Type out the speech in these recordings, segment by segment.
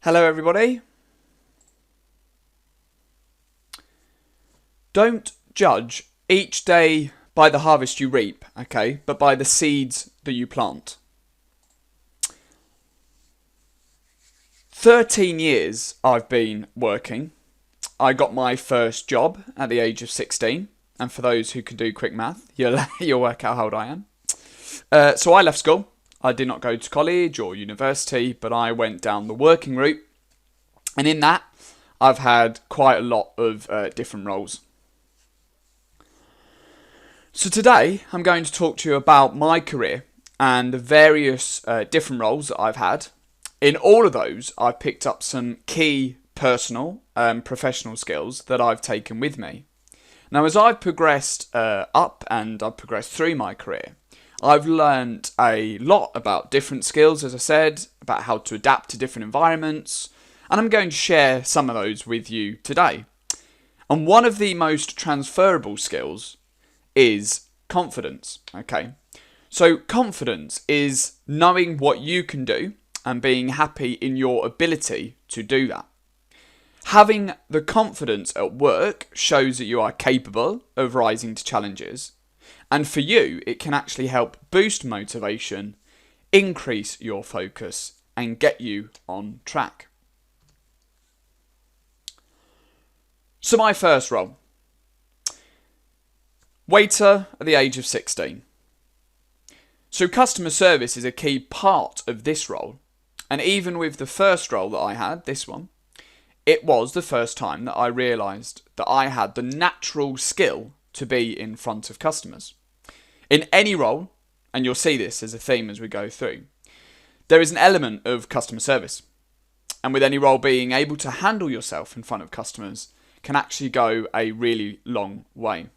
Hello everybody. Don't judge each day by the harvest you reap, okay, but by the seeds that you plant. 13 years I've been working. I got my first job at the age of 16, and for those who can do quick math, you'll work out how old I am. So I left school. I did not go to college or university, but I went down the working route. And in that, I've had quite a lot of different roles. So today, I'm going to talk to you about my career and the various different roles that I've had. In all of those, I've picked up some key personal and professional skills that I've taken with me. Now, as I've progressed up and I've progressed through my career, I've learned a lot about different skills, as I said, about how to adapt to different environments, and I'm going to share some of those with you today. And one of the most transferable skills is confidence, okay? So confidence is knowing what you can do and being happy in your ability to do that. Having the confidence at work shows that you are capable of rising to challenges. And for you, it can actually help boost motivation, increase your focus, and get you on track. So my first role. Waiter at the age of 16. So customer service is a key part of this role. And even with the first role that I had, this one, it was the first time that I realised that I had the natural skill to be in front of customers. In any role, and you'll see this as a theme as we go through, there is an element of customer service. And with any role, being able to handle yourself in front of customers can actually go a really long way.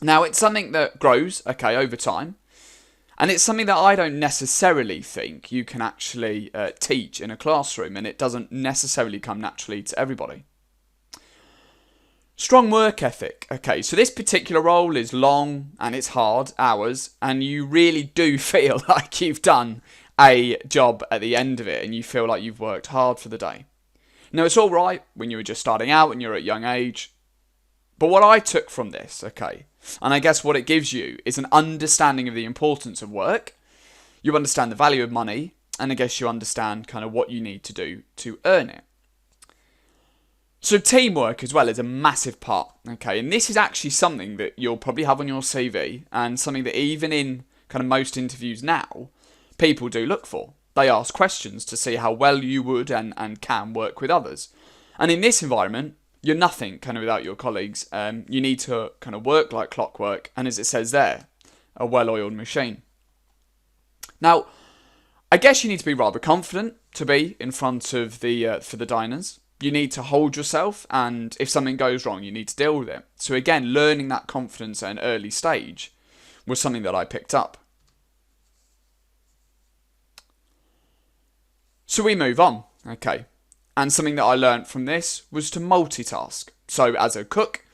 Now, it's something that grows, okay, over time. And it's something that I don't necessarily think you can actually teach in a classroom, and it doesn't necessarily come naturally to everybody. Strong work ethic. Okay, so this particular role is long and it's hard hours, and you really do feel like you've done a job at the end of it, and you feel like you've worked hard for the day. Now, it's all right when you were just starting out and you're at a young age, but what I took from this, okay, and I guess what it gives you is an understanding of the importance of work. You understand the value of money, and I guess you understand kind of what you need to do to earn it. So teamwork as well is a massive part, okay, and this is actually something that you'll probably have on your CV, and something that even in kind of most interviews now, people do look for. They ask questions to see how well you would and can work with others. And in this environment, you're nothing kind of without your colleagues. You need to kind of work like clockwork, and as it says there, a well-oiled machine. Now, I guess you need to be rather confident to be in front of for the diners. You need to hold yourself, and if something goes wrong, you need to deal with it. So again, learning that confidence at an early stage was something that I picked up. So we move on, okay. And something that I learned from this was to multitask. So as a cook,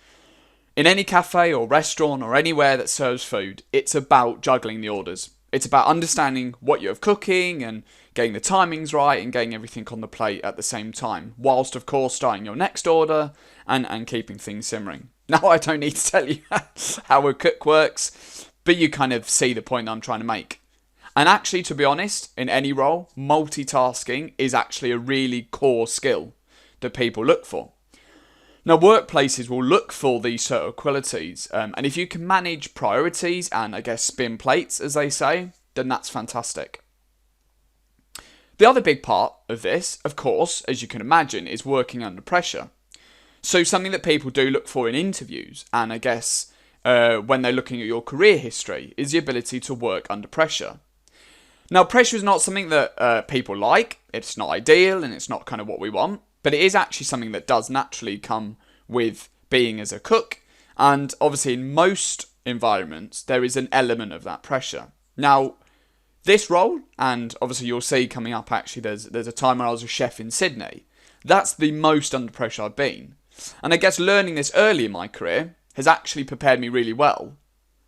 in any cafe or restaurant or anywhere that serves food, it's about juggling the orders. It's about understanding what you're cooking and getting the timings right and getting everything on the plate at the same time, whilst of course starting your next order and keeping things simmering. Now, I don't need to tell you how a cook works, but you kind of see the point that I'm trying to make. And actually, to be honest, in any role, multitasking is actually a really core skill that people look for. Now, workplaces will look for these sort of qualities, and if you can manage priorities and, I guess, spin plates, as they say, then that's fantastic. The other big part of this, of course, as you can imagine, is working under pressure. So something that people do look for in interviews, and I guess when they're looking at your career history, is the ability to work under pressure. Now, pressure is not something that people like. It's not ideal, and it's not kind of what we want. But it is actually something that does naturally come with being as a cook. And obviously, in most environments, there is an element of that pressure. Now, this role, and obviously you'll see coming up, actually, there's a time when I was a chef in Sydney. That's the most under pressure I've been. And I guess learning this early in my career has actually prepared me really well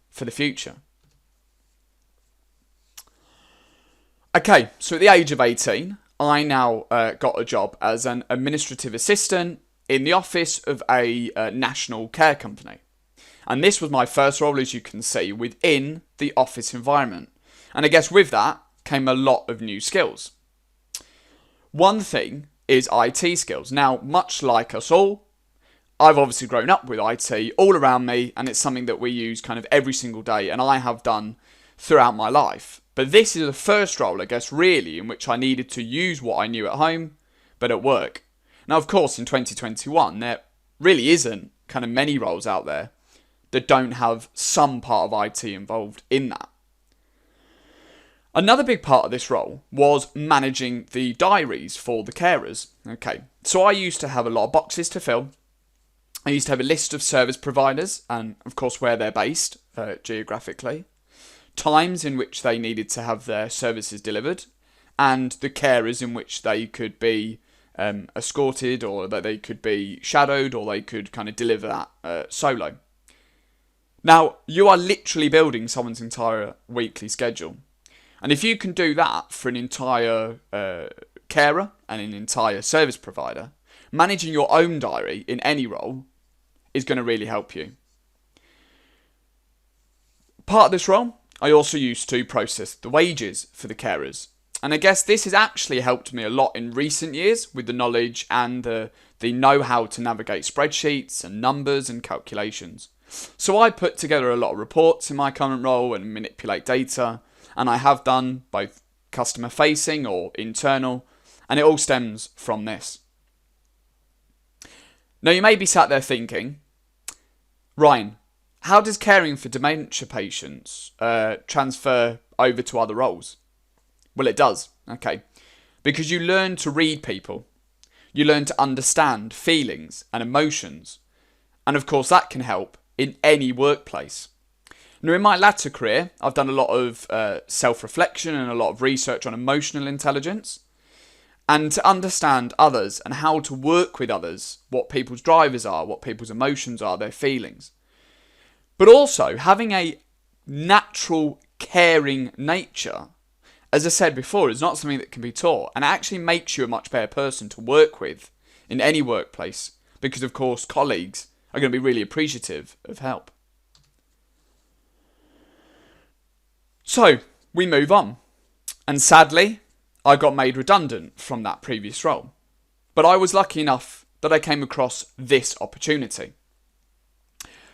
for the future. Okay, so at the age of 18, I now got a job as an administrative assistant in the office of a national care company. And this was my first role, as you can see, within the office environment. And I guess with that came a lot of new skills. One thing is IT skills. Now, much like us all, I've obviously grown up with IT all around me, and it's something that we use kind of every single day, and I have done throughout my life. But this is the first role, I guess, really, in which I needed to use what I knew at home, but at work. Now, of course, in 2021, there really isn't kind of many roles out there that don't have some part of IT involved in that. Another big part of this role was managing the diaries for the carers. Okay, so I used to have a lot of boxes to fill. I used to have a list of service providers and, of course, where they're based geographically, times in which they needed to have their services delivered, and the carers in which they could be escorted, or that they could be shadowed, or they could kind of deliver that solo. Now, you are literally building someone's entire weekly schedule. And if you can do that for an entire carer and an entire service provider, managing your own diary in any role is going to really help you. Part of this role, I also used to process the wages for the carers. And I guess this has actually helped me a lot in recent years with the knowledge and the know-how to navigate spreadsheets and numbers and calculations. So I put together a lot of reports in my current role and manipulate data, and I have done both customer facing or internal, and it all stems from this. Now you may be sat there thinking, Ryan, how does caring for dementia patients transfer over to other roles? Well, it does, okay, because you learn to read people, you learn to understand feelings and emotions, and of course that can help in any workplace. Now, in my latter career, I've done a lot of self-reflection and a lot of research on emotional intelligence, and to understand others and how to work with others, what people's drivers are, what people's emotions are, their feelings. But also, having a natural, caring nature, as I said before, is not something that can be taught, and it actually makes you a much better person to work with in any workplace, because of course colleagues are going to be really appreciative of help. So, we move on. And sadly, I got made redundant from that previous role. But I was lucky enough that I came across this opportunity.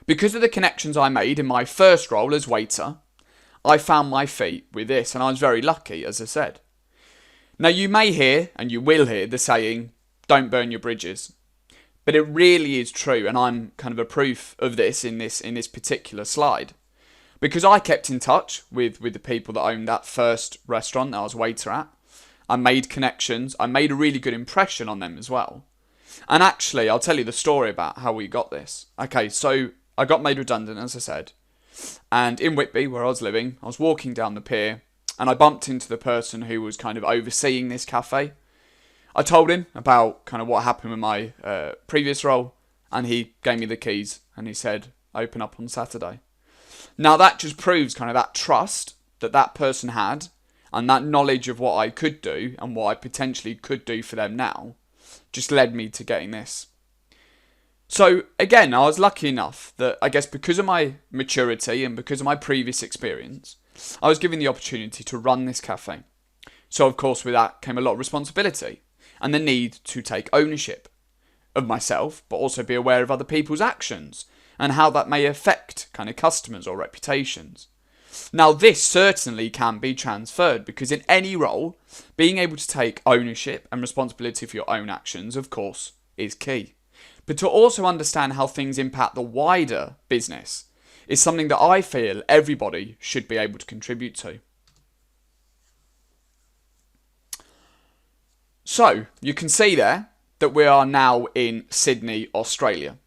Because of the connections I made in my first role as waiter, I found my feet with this, and I was very lucky, as I said. Now, you may hear, and you will hear, the saying, don't burn your bridges. But it really is true, and I'm kind of a proof of this in this particular slide. Because I kept in touch with the people that owned that first restaurant that I was a waiter at. I made connections. I made a really good impression on them as well. And actually, I'll tell you the story about how we got this. Okay, so I got made redundant, as I said. And in Whitby, where I was living, I was walking down the pier, and I bumped into the person who was kind of overseeing this cafe. I told him about kind of what happened with my previous role, and he gave me the keys, and he said, open up on Saturday. Now that just proves kind of that trust that that person had, and that knowledge of what I could do and what I potentially could do for them now just led me to getting this. So again, I was lucky enough that I guess because of my maturity and because of my previous experience, I was given the opportunity to run this cafe. So of course with that came a lot of responsibility and the need to take ownership of myself, but also be aware of other people's actions and how that may affect kind of customers or reputations. Now this certainly can be transferred because in any role, being able to take ownership and responsibility for your own actions, of course, is key. But to also understand how things impact the wider business is something that I feel everybody should be able to contribute to. So, you can see there that we are now in Sydney, Australia.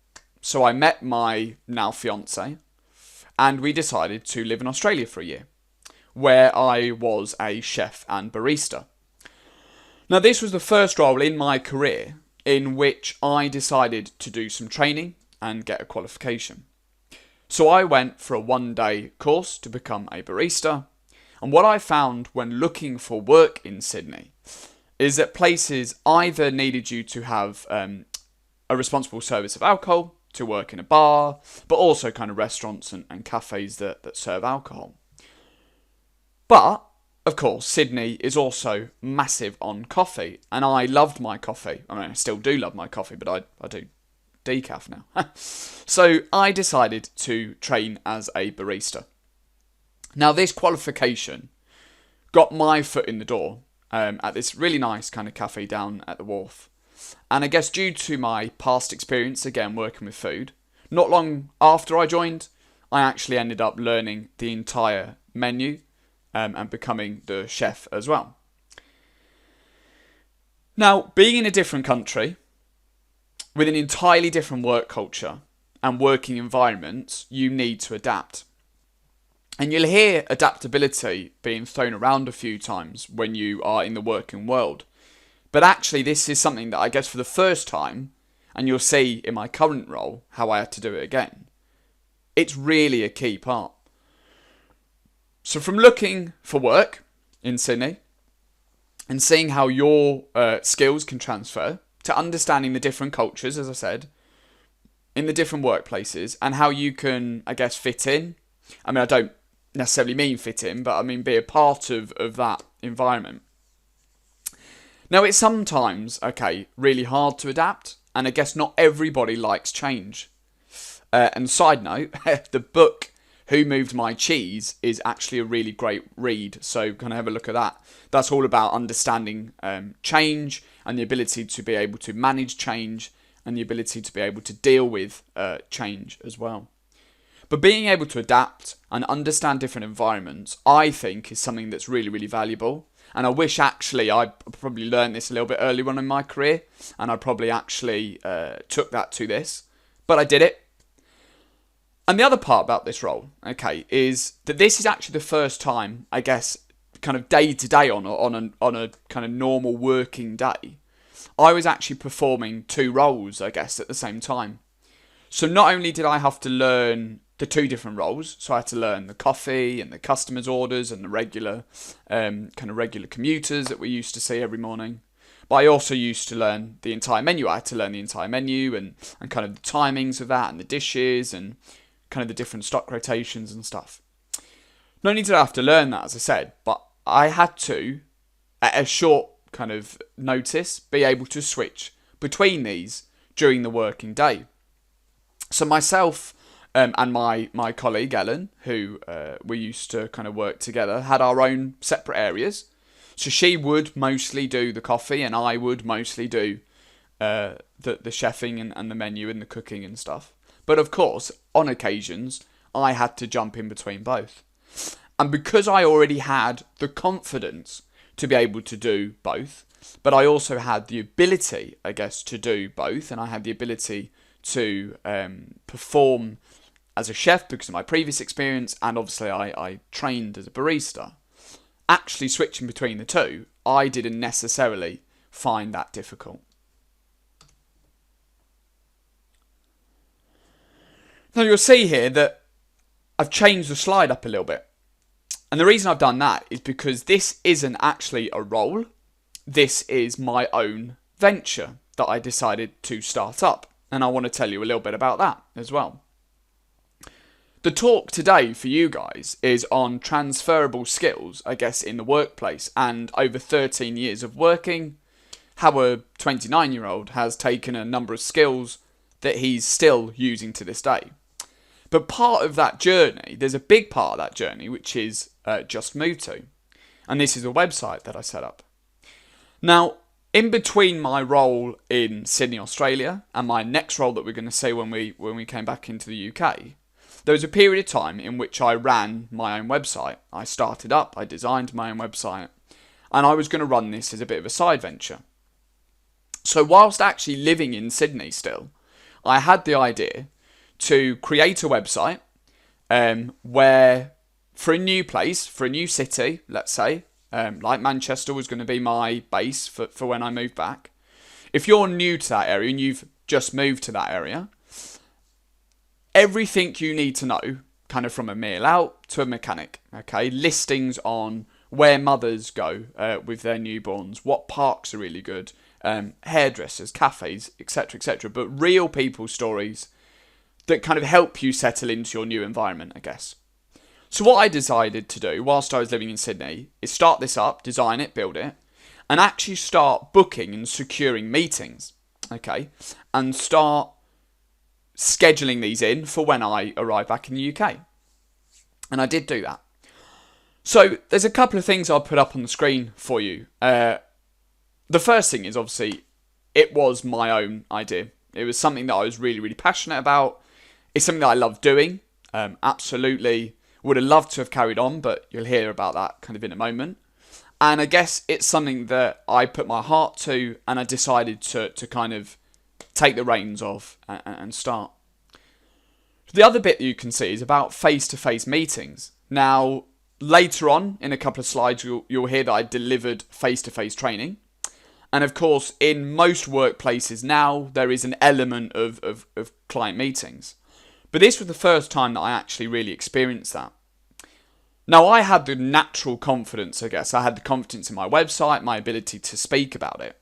So I met my now fiance and we decided to live in Australia for a year, where I was a chef and barista. Now this was the first role in my career in which I decided to do some training and get a qualification. So I went for a one-day course to become a barista, and what I found when looking for work in Sydney is that places either needed you to have a responsible service of alcohol, to work in a bar, but also kind of restaurants and cafes that serve alcohol. But, of course, Sydney is also massive on coffee, and I loved my coffee. I mean, I still do love my coffee, but I do decaf now. So I decided to train as a barista. Now, this qualification got my foot in the door at this really nice kind of cafe down at the wharf. And I guess due to my past experience, again, working with food, not long after I joined, I actually ended up learning the entire menu and becoming the chef as well. Now, being in a different country, with an entirely different work culture and working environments, you need to adapt. And you'll hear adaptability being thrown around a few times when you are in the working world. But actually, this is something that I guess for the first time, and you'll see in my current role how I had to do it again, it's really a key part. So from looking for work in Sydney and seeing how your skills can transfer, to understanding the different cultures, as I said, in the different workplaces, and how you can, I guess, fit in. I mean, I don't necessarily mean fit in, but I mean be a part of that environment. Now, it's sometimes, really hard to adapt, and I guess not everybody likes change. And side note, the book Who Moved My Cheese is actually a really great read, so kind of have a look at that. That's all about understanding change and the ability to be able to manage change and the ability to be able to deal with change as well. But being able to adapt and understand different environments, I think, is something that's really, really valuable. And I wish actually I probably learned this a little bit earlier on in my career, and I probably actually took that to this. But I did it. And the other part about this role, is that this is actually the first time, I guess, kind of day to day on a kind of normal working day, I was actually performing two roles, I guess, at the same time. So not only did I have to learn the two different roles, so I had to learn the coffee and the customers' orders and the regular regular commuters that we used to see every morning, but I also used to learn the entire menu. I had to learn the entire menu and kind of the timings of that and the dishes and kind of the different stock rotations and stuff. Not only did I have to learn that, as I said, but I had to, at a short kind of notice, be able to switch between these during the working day. So myself and my colleague Ellen, who we used to kind of work together, had our own separate areas. So she would mostly do the coffee and I would mostly do the chefing and the menu and the cooking and stuff. But of course, on occasions, I had to jump in between both. And because I already had the confidence to be able to do both, but I also had the ability, I guess, to do both, and I had the ability to perform as a chef because of my previous experience, and obviously I trained as a barista. Actually switching between the two, I didn't necessarily find that difficult. Now you'll see here that I've changed the slide up a little bit. And the reason I've done that is because this isn't actually a role. This is my own venture that I decided to start up. And I want to tell you a little bit about that as well. The talk today for you guys is on transferable skills, I guess, in the workplace. And over 13 years of working, how a 29-year-old has taken a number of skills that he's still using to this day. But part of that journey, there's a big part of that journey, which is Just Move To. And this is a website that I set up. Now, in between my role in Sydney, Australia, and my next role that we're going to see when we came back into the UK, there was a period of time in which I ran my own website. I started up, I designed my own website, and I was going to run this as a bit of a side venture. So whilst actually living in Sydney still, I had the idea to create a website where, for a new place, for a new city, let's say, like Manchester was going to be my base for when I moved back. If you're new to that area and you've just moved to that area, everything you need to know, kind of from a meal out to a mechanic, listings on where mothers go with their newborns, what parks are really good, hairdressers, cafes, etc., etc. But real people stories that kind of help you settle into your new environment, I guess. So what I decided to do whilst I was living in Sydney is start this up, design it, build it, and actually start booking and securing meetings, okay? And start scheduling these in for when I arrive back in the UK. And I did do that. So there's a couple of things I'll put up on the screen for you. The first thing is obviously it was my own idea. It was something that I was really, really passionate about. It's something that I love doing. Absolutely would have loved to have carried on, but you'll hear about that kind of in a moment. And I guess it's something that I put my heart to, and I decided to kind of take the reins of and start. The other bit that you can see is about face-to-face meetings. Now, later on in a couple of slides, you'll hear that I delivered face-to-face training. And of course, in most workplaces now, there is an element of client meetings. But this was the first time that I actually really experienced that. Now, I had the natural confidence, I guess. I had the confidence in my website, my ability to speak about it.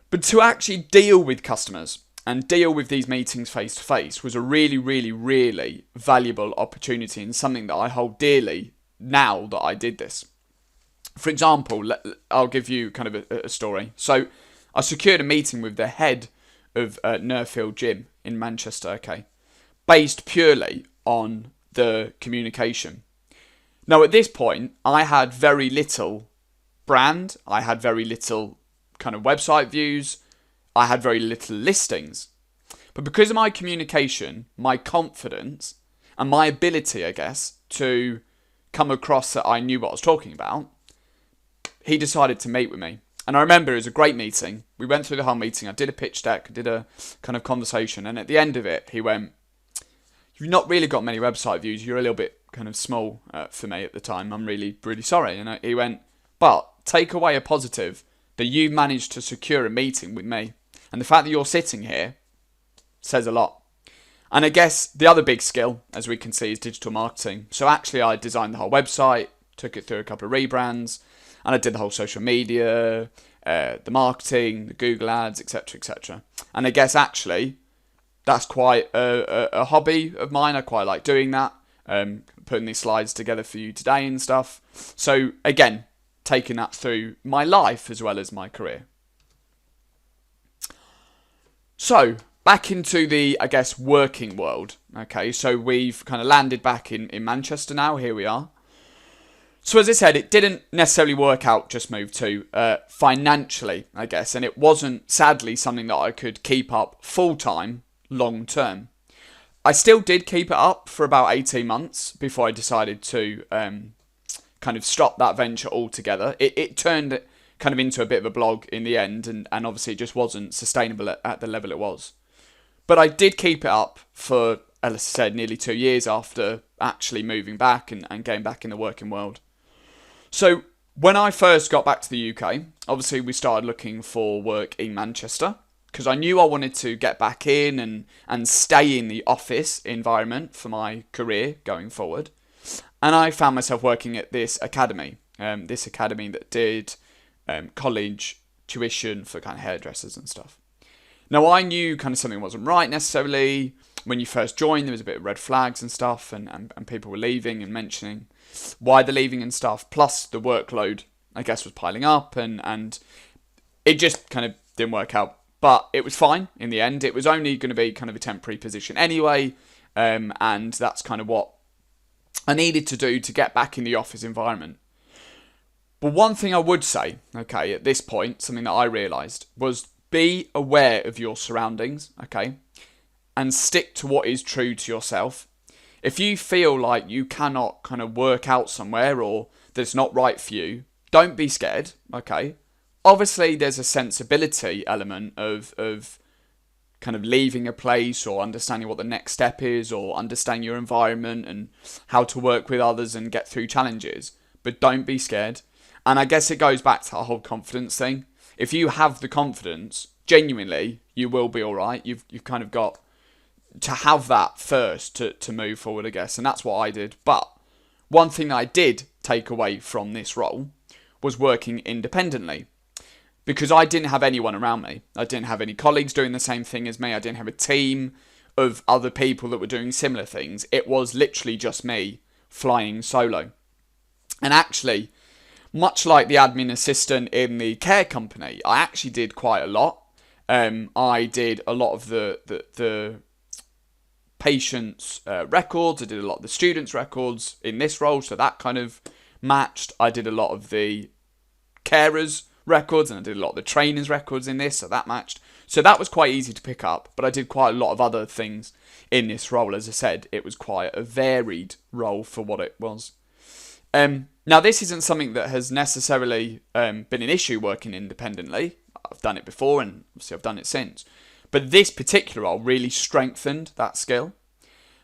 But to actually deal with customers and deal with these meetings face to face was a really, really, really valuable opportunity and something that I hold dearly now that I did this. For example, I'll give you kind of a story. So I secured a meeting with the head of Nurfield Gym in Manchester, okay, based purely on the communication. Now, at this point, I had very little brand. I had very little kind of website views. I had very little listings. But because of my communication, my confidence, and my ability, I guess, to come across that I knew what I was talking about, he decided to meet with me. And I remember it was a great meeting. We went through the whole meeting. I did a pitch deck, I did a kind of conversation. And at the end of it, he went, "You've not really got many website views. You're a little bit kind of small for me at the time. I'm really, really sorry." And he went, "But take away a positive that you managed to secure a meeting with me. And the fact that you're sitting here says a lot." And I guess the other big skill, as we can see, is digital marketing. So actually I designed the whole website, took it through a couple of rebrands, and I did the whole social media, the marketing, the Google ads, etc., etc. And I guess actually that's quite a hobby of mine. I quite like doing that, putting these slides together for you today and stuff. So again, taking that through my life as well as my career. So back into the, I guess, working world. Okay, so we've kind of landed back in Manchester now. Here we are. So as I said, it didn't necessarily work out, just move to, financially, I guess. And it wasn't, sadly, something that I could keep up full-time, long-term. I still did keep it up for about 18 months before I decided to kind of stop that venture altogether. It turned kind of into a bit of a blog in the end, and obviously it just wasn't sustainable at the level it was. But I did keep it up for, as I said, nearly 2 years after actually moving back and getting back in the working world. So when I first got back to the UK, obviously we started looking for work in Manchester because I knew I wanted to get back in and stay in the office environment for my career going forward. And I found myself working at this academy that did college tuition for kind of hairdressers and stuff. Now I knew kind of something wasn't right necessarily. When you first joined, there was a bit of red flags and stuff, and people were leaving and mentioning why they're leaving and stuff. Plus the workload, I guess, was piling up, and it just kind of didn't work out. But it was fine in the end. It was only going to be kind of a temporary position anyway, and that's kind of what I needed to do to get back in the office environment. But one thing I would say, okay, at this point, something that I realised was be aware of your surroundings, okay, and stick to what is true to yourself. If you feel like you cannot kind of work out somewhere or that it's not right for you, don't be scared, okay? Obviously, there's a sensibility element of kind of leaving a place or understanding what the next step is or understanding your environment and how to work with others and get through challenges. But don't be scared. And I guess it goes back to that whole confidence thing. If you have the confidence, genuinely, you will be all right. You've kind of got to have that first to move forward, I guess. And that's what I did. But one thing that I did take away from this role was working independently. Because I didn't have anyone around me. I didn't have any colleagues doing the same thing as me. I didn't have a team of other people that were doing similar things. It was literally just me flying solo. And actually, much like the admin assistant in the care company, I actually did quite a lot. I did a lot of the patients' records. I did a lot of the students' records in this role, so that kind of matched. I did a lot of the carers' records, and I did a lot of the trainers' records in this, so that matched. So that was quite easy to pick up, but I did quite a lot of other things in this role. As I said, it was quite a varied role for what it was. Now, this isn't something that has necessarily been an issue working independently. I've done it before, and obviously I've done it since. But this particular role really strengthened that skill.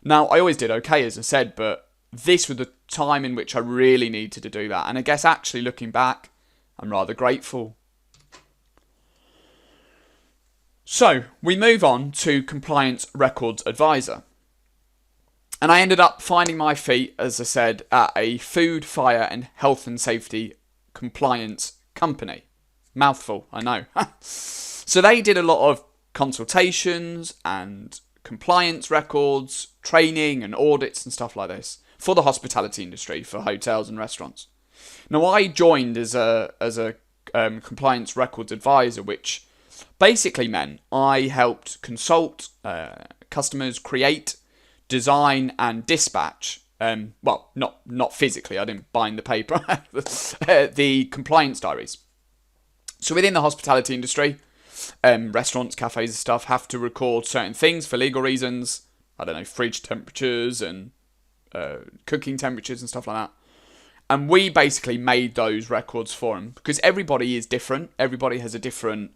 Now, I always did okay, as I said, but this was the time in which I really needed to do that. And I guess actually looking back, I'm rather grateful. So, we move on to Compliance Records Advisor. And I ended up finding my feet, as I said, at a food, fire and health and safety compliance company. Mouthful, I know. So they did a lot of consultations and compliance records, training and audits and stuff like this for the hospitality industry, for hotels and restaurants. Now, I joined as a compliance records advisor, which basically meant I helped consult customers, create, design and dispatch, well, not physically, I didn't bind the paper, the compliance diaries. So within the hospitality industry, restaurants, cafes and stuff have to record certain things for legal reasons. I don't know, fridge temperatures and cooking temperatures and stuff like that. And we basically made those records for them because everybody is different. Everybody has a different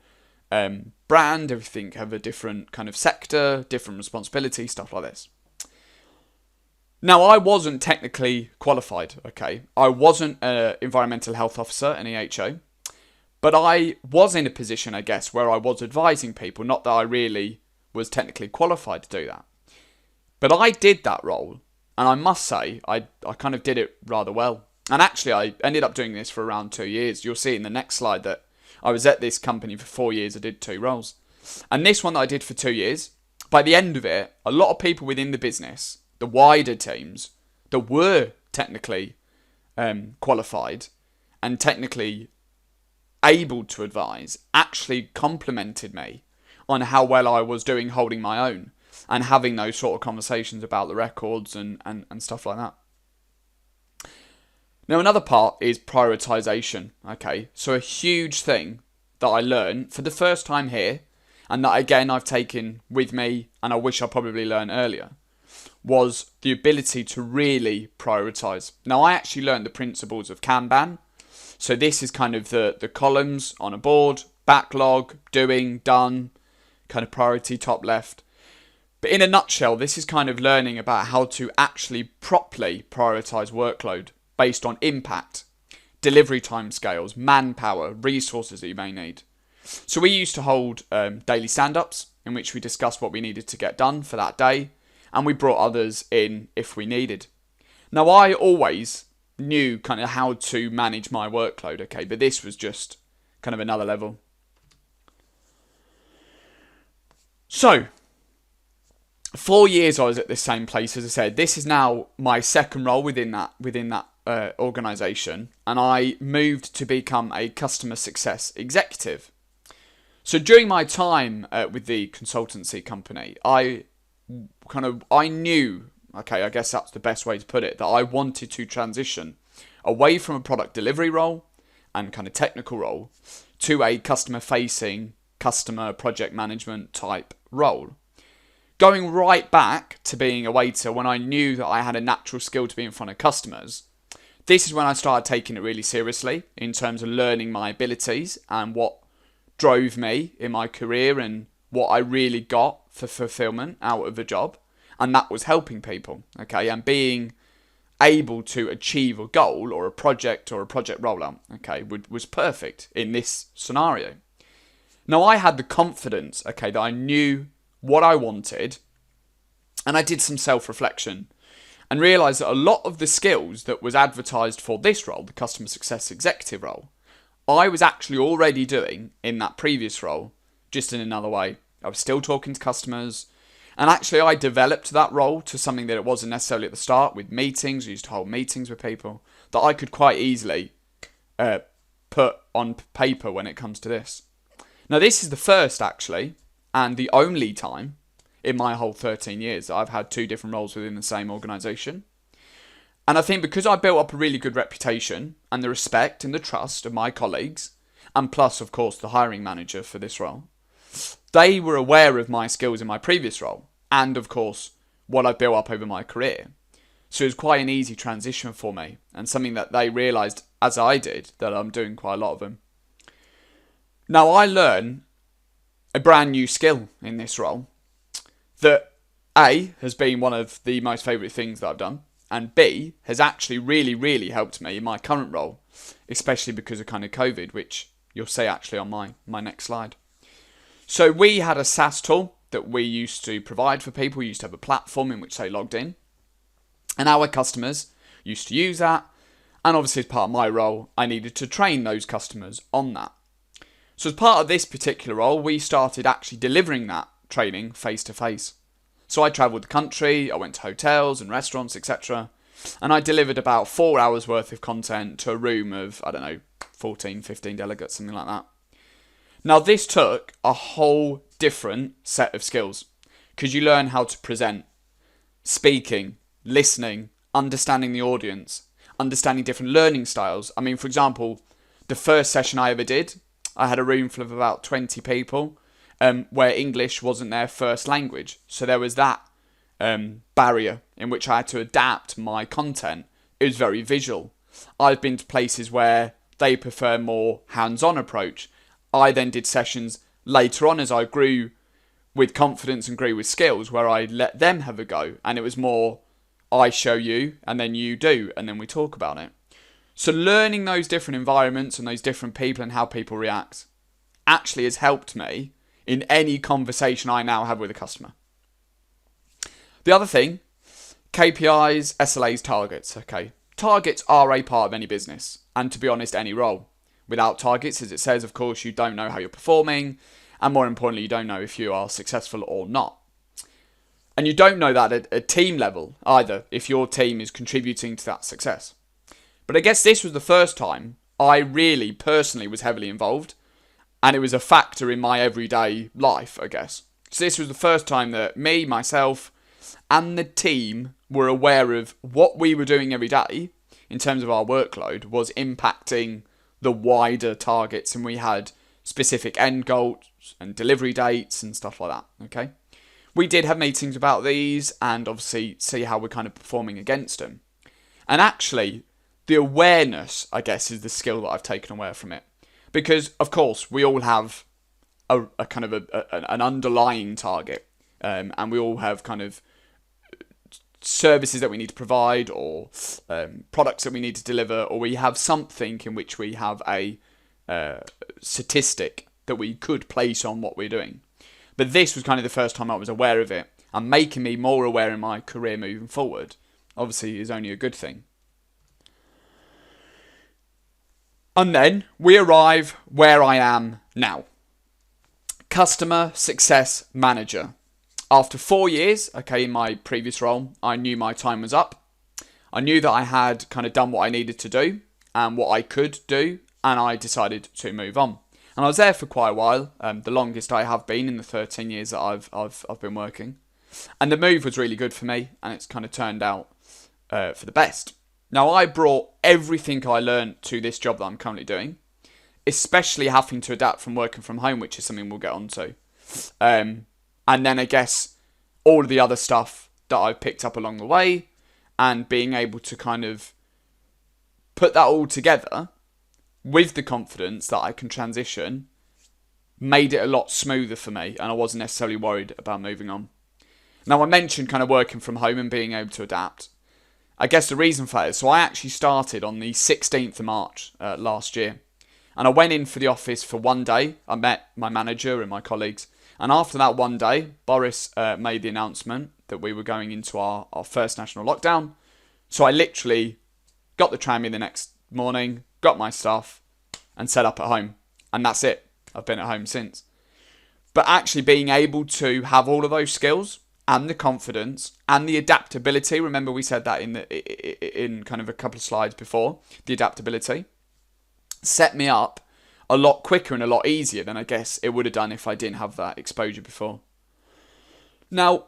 brand. Everything have a different kind of sector, different responsibility, stuff like this. Now, I wasn't technically qualified, okay? I wasn't an environmental health officer, an EHO. But I was in a position, I guess, where I was advising people, not that I really was technically qualified to do that. But I did that role, and I must say, I kind of did it rather well. And actually, I ended up doing this for around 2 years. You'll see in the next slide that I was at this company for 4 years. I did 2 roles. And this one that I did for 2 years, by the end of it, a lot of people within the business, the wider teams that were technically qualified and technically able to advise, actually complimented me on how well I was doing holding my own and having those sort of conversations about the records and stuff like that. Now, another part is prioritization. Okay, so a huge thing that I learned for the first time here, and that again I've taken with me, and I wish I probably learned earlier, was the ability to really prioritize. Now, I actually learned the principles of Kanban. So this is kind of the columns on a board, backlog, doing, done, kind of priority, top left. But in a nutshell, this is kind of learning about how to actually properly prioritize workload based on impact, delivery timescales, manpower, resources that you may need. So we used to hold daily stand-ups in which we discussed what we needed to get done for that day, and we brought others in if we needed. Now, I always knew kind of how to manage my workload, okay, but this was just kind of another level. So 4 years I was at this same place. As I said, this is now my second role within that organization, and I moved to become a customer success executive. So during my time with the consultancy company, I knew, okay, I guess that's the best way to put it, that I wanted to transition away from a product delivery role and kind of technical role to a customer-facing, customer project management type role. Going right back to being a waiter when I knew that I had a natural skill to be in front of customers, this is when I started taking it really seriously in terms of learning my abilities and what drove me in my career and what I really got for fulfillment out of a job. And that was helping people, okay, and being able to achieve a goal or a project rollout, okay, was perfect in this scenario. Now, I had the confidence, okay, that I knew what I wanted, and I did some self-reflection. and realised that a lot of the skills that was advertised for this role, the customer success executive role, I was actually already doing in that previous role, just in another way. I was still talking to customers, and actually I developed that role to something that it wasn't necessarily at the start with meetings. I used to hold meetings with people that I could quite easily put on paper when it comes to this. Now this is the first actually, and the only time in my whole 13 years that I've had 2 different roles within the same organisation. And I think because I built up a really good reputation and the respect and the trust of my colleagues, and plus of course the hiring manager for this role, they were aware of my skills in my previous role and of course what I built up over my career. So it was quite an easy transition for me, and something that they realised, as I did, that I'm doing quite a lot of them. Now I learn a brand new skill in this role that A, has been one of the most favourite things that I've done, and B, has actually really, really helped me in my current role, especially because of kind of COVID, which you'll see actually on my next slide. So we had a SaaS tool that we used to provide for people. We used to have a platform in which they logged in, and our customers used to use that, and obviously as part of my role, I needed to train those customers on that. So as part of this particular role, we started actually delivering that training face to face. So I travelled the country, I went to hotels and restaurants, etc. And I delivered about 4 hours worth of content to a room of, 14, 15 delegates, something like that. Now this took a whole different set of skills, because you learn how to present, speaking, listening, understanding the audience, understanding different learning styles. I mean, for example, the first session I ever did, I had a room full of about 20 people, where English wasn't their first language. So there was that barrier in which I had to adapt my content. It was very visual. I've been to places where they prefer more hands-on approach. I then did sessions later on as I grew with confidence and grew with skills, where I let them have a go. And it was more, I show you and then you do, and then we talk about it. So learning those different environments and those different people and how people react actually has helped me in any conversation I now have with a customer. The other thing, KPIs, SLAs, targets. Okay, targets are a part of any business, and to be honest, any role. Without targets, as it says, of course, you don't know how you're performing, and more importantly, you don't know if you are successful or not. And you don't know that at a team level either, if your team is contributing to that success. But I guess this was the first time I really personally was heavily involved, and it was a factor in my everyday life, I guess. So this was the first time that me, myself, and the team were aware of what we were doing every day in terms of our workload was impacting the wider targets, and we had specific end goals and delivery dates and stuff like that, okay? We did have meetings about these and obviously see how we're kind of performing against them. And actually, the awareness, I guess, is the skill that I've taken away from it. Because, of course, we all have a kind of an underlying target, and we all have kind of services that we need to provide, or products that we need to deliver, or we have something in which we have a statistic that we could place on what we're doing. But this was kind of the first time I was aware of it, and making me more aware in my career moving forward, obviously, is only a good thing. And then we arrive where I am now. Customer Success Manager. After 4 years, okay, in my previous role, I knew my time was up. I knew that I had kind of done what I needed to do and what I could do, and I decided to move on. And I was there for quite a while, the longest I have been in the 13 years that I've been working. And the move was really good for me, and it's kind of turned out for the best. Now, I brought everything I learned to this job that I'm currently doing, especially having to adapt from working from home, which is something we'll get onto. And then I guess all of the other stuff that I've picked up along the way, and being able to kind of put that all together with the confidence that I can transition made it a lot smoother for me, and I wasn't necessarily worried about moving on. Now, I mentioned kind of working from home and being able to adapt. I guess the reason for that is, so I actually started on the 16th of March last year. And I went in for the office for one day. I met my manager and my colleagues. And after that one day, Boris made the announcement that we were going into our first national lockdown. So I literally got the tram in the next morning, got my stuff, and set up at home. And that's it. I've been at home since. But actually being able to have all of those skills and the confidence and the adaptability, remember we said that in kind of a couple of slides before, the adaptability, set me up a lot quicker and a lot easier than I guess it would have done if I didn't have that exposure before. Now,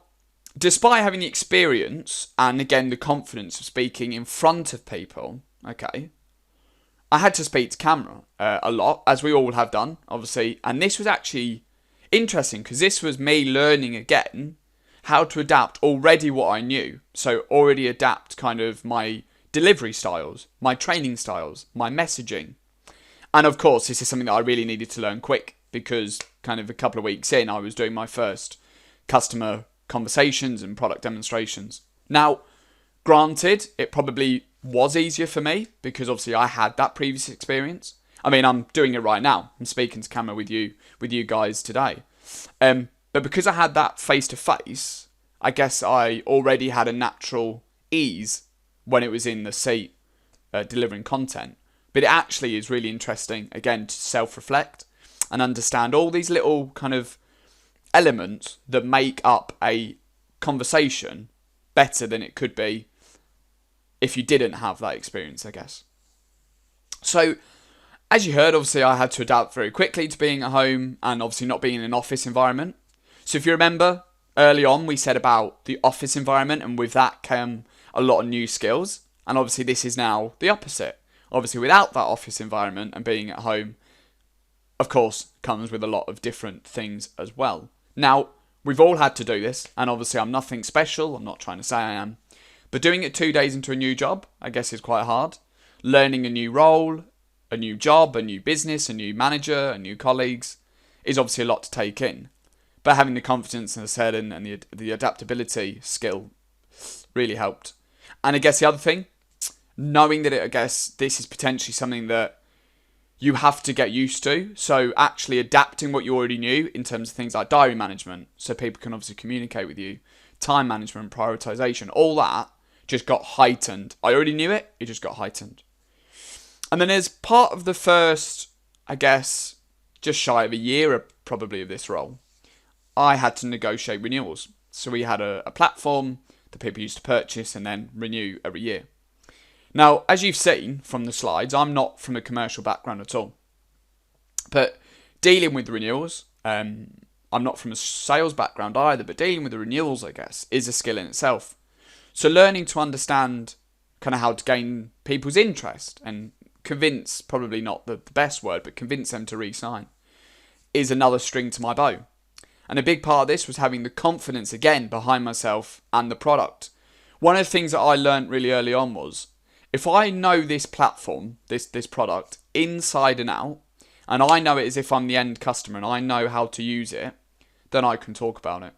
despite having the experience and again the confidence of speaking in front of people, okay, I had to speak to camera a lot, as we all have done, obviously. And this was actually interesting because this was me learning again how to adapt already what I knew. So already adapt kind of my delivery styles, my training styles, my messaging. And of course, this is something that I really needed to learn quick because kind of a couple of weeks in, I was doing my first customer conversations and product demonstrations. Now, granted, it probably was easier for me because obviously I had that previous experience. I mean, I'm doing it right now. I'm speaking to camera with you guys today. But because I had that face to face, I guess I already had a natural ease when it was in the seat delivering content. But it actually is really interesting, again, to self-reflect and understand all these little kind of elements that make up a conversation better than it could be if you didn't have that experience, I guess. So, as you heard, obviously I had to adapt very quickly to being at home and obviously not being in an office environment. So if you remember, early on we said about the office environment, and with that came a lot of new skills. And obviously this is now the opposite. Obviously without that office environment and being at home, of course, comes with a lot of different things as well. Now, we've all had to do this, and obviously I'm nothing special, I'm not trying to say I am. But doing it 2 days into a new job, I guess is quite hard. Learning a new role, a new job, a new business, a new manager, and new colleagues is obviously a lot to take in. But having the confidence, as I said, and the adaptability skill really helped. And I guess the other thing, knowing that I guess this is potentially something that you have to get used to. So actually adapting what you already knew in terms of things like diary management, so people can obviously communicate with you, time management, prioritization, all that just got heightened. I already knew it, it just got heightened. And then as part of the first, I guess, just shy of a year probably of this role, I had to negotiate renewals. So we had a platform that people used to purchase and then renew every year. Now, as you've seen from the slides, I'm not from a commercial background at all. But dealing with renewals, I'm not from a sales background either, but dealing with the renewals, I guess, is a skill in itself. So learning to understand kind of how to gain people's interest and convince, probably not the best word, but convince them to re-sign, is another string to my bow. And a big part of this was having the confidence, again, behind myself and the product. One of the things that I learned really early on was, if I know this platform, this product, inside and out, and I know it as if I'm the end customer and I know how to use it, then I can talk about it.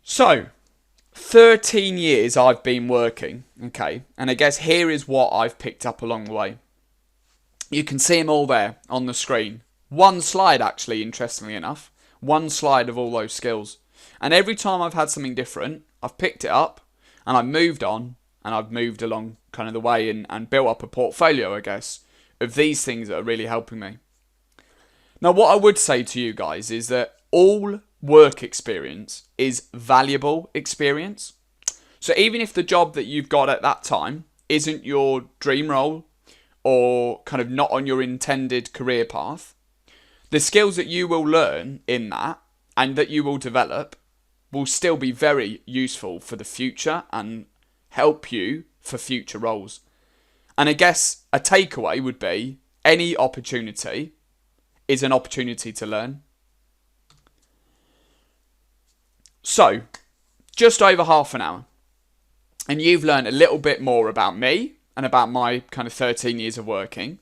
So, 13 years I've been working, okay, and I guess here is what I've picked up along the way. You can see them all there on the screen. One slide, actually, interestingly enough. One slide of all those skills. And every time I've had something different, I've picked it up, and I've moved on, and I've moved along kind of the way and built up a portfolio, I guess, of these things that are really helping me. Now, what I would say to you guys is that all work experience is valuable experience. So even if the job that you've got at that time isn't your dream role or kind of not on your intended career path, the skills that you will learn in that and that you will develop will still be very useful for the future and help you for future roles. And I guess a takeaway would be any opportunity is an opportunity to learn. So, just over half an hour, and you've learned a little bit more about me and about my kind of 13 years of working.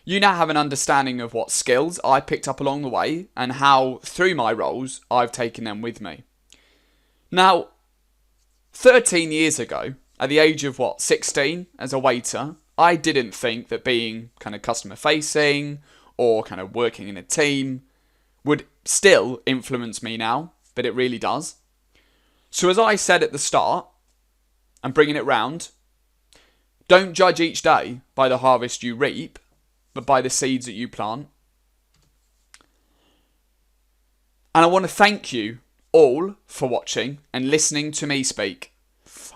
You now have an understanding of what skills I picked up along the way and how, through my roles, I've taken them with me. Now, 13 years ago, at the age of 16, as a waiter, I didn't think that being kind of customer facing or kind of working in a team would still influence me now, but it really does. So as I said at the start, and bringing it round, don't judge each day by the harvest you reap, but by the seeds that you plant. And I want to thank you all for watching and listening to me speak.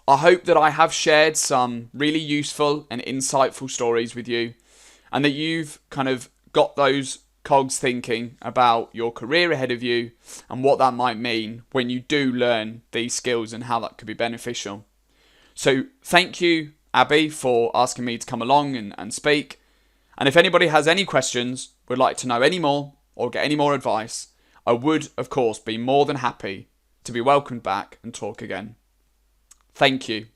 I hope that I have shared some really useful and insightful stories with you, and that you've kind of got those cogs thinking about your career ahead of you and what that might mean when you do learn these skills and how that could be beneficial. So thank you, Abby, for asking me to come along and speak. And if anybody has any questions, would like to know any more or get any more advice, I would, of course, be more than happy to be welcomed back and talk again. Thank you.